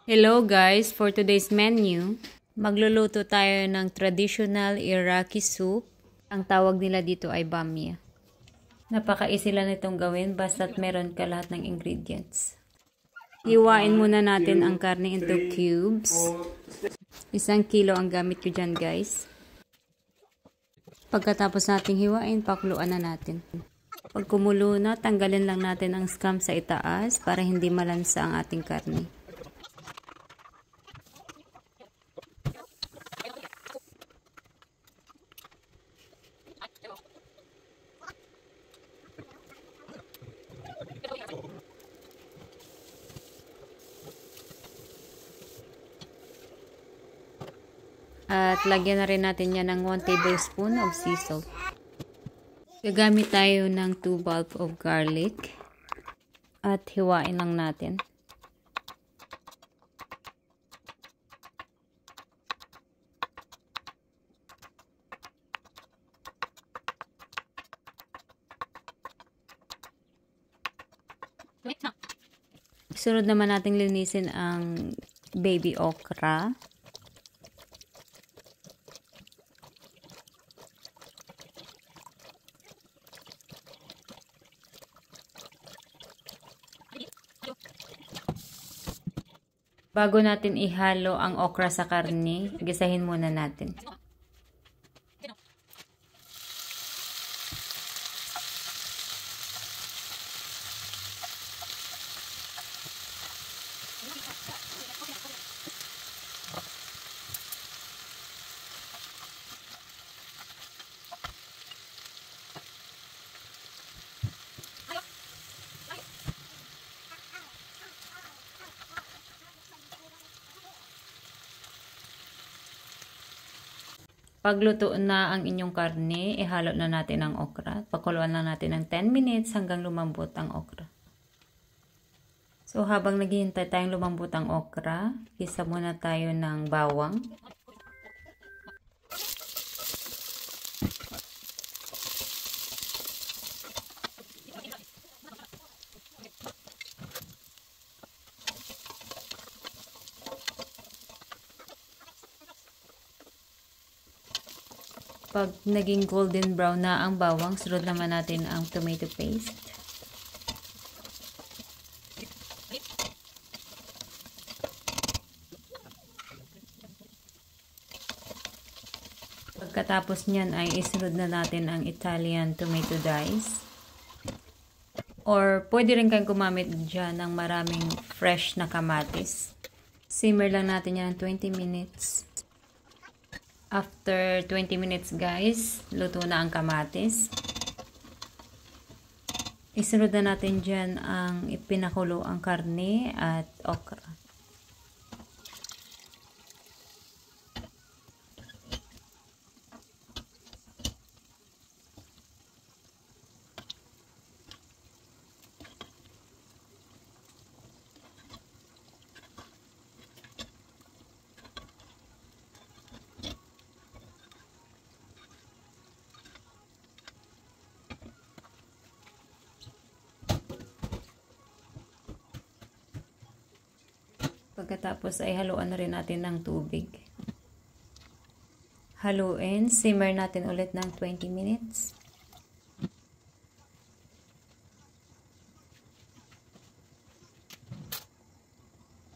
Hello guys, for today's menu, magluluto tayo ng traditional Iraqi soup. Ang tawag nila dito ay bamia. Napaka-easy lang itong gawin basta't meron ka lahat ng ingredients. Hiwain muna natin ang karne into cubes. 1 kilo ang gamit ko dyan guys. Pagkatapos nating hiwain, pakuluan na natin. Pag kumulo na, tanggalin lang natin ang scum sa itaas para hindi malansa ang ating karne. At lagyan na rin natin yan ng 1 tablespoon of sea salt. Gagamit tayo ng 2 bulb of garlic. At hiwain lang natin. Sunod naman natin linisin ang baby okra. Bago natin ihalo ang okra sa karne, gisahin muna natin. Pagluto na ang inyong karne, ihalo na natin ang okra. Pakuluan lang natin ng 10 minutes hanggang lumambot ang okra. So habang naghihintay tayong lumambot ang okra, gisa muna tayo ng bawang. Pag naging golden brown na ang bawang, sunod naman natin ang tomato paste. Pagkatapos niyan ay isunod na natin ang Italian tomato dice. Or pwede rin kayong gumamit dyan ng maraming fresh na kamatis. Simmer lang natin yan 20 minutes. After 20 minutes guys, luto na ang kamatis. Isunod na natin dyan ang ipinakulo ang karne at okra. Pagkatapos ay haluan na rin natin ng tubig. Haluin, simmer natin ulit ng 20 minutes.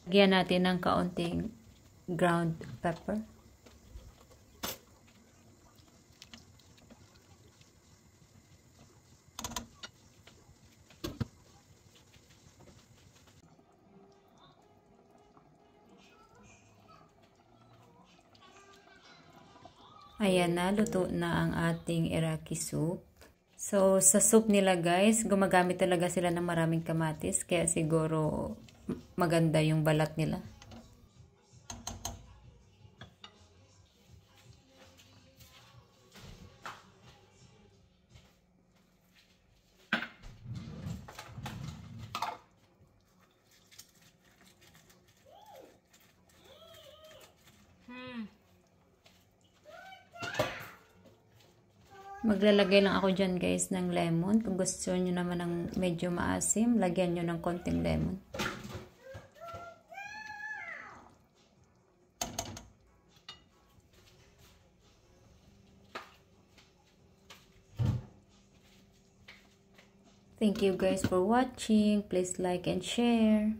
Lagyan natin ng kaunting ground pepper. Ayan na, luto na ang ating Iraqi soup. So, sa soup nila guys, gumagamit talaga sila ng maraming kamatis. Kaya siguro maganda yung balat nila. Maglalagay lang ako dyan guys ng lemon. Kung gusto nyo naman ng medyo maasim, lagyan nyo ng konting lemon. Thank you guys for watching. Please like and share.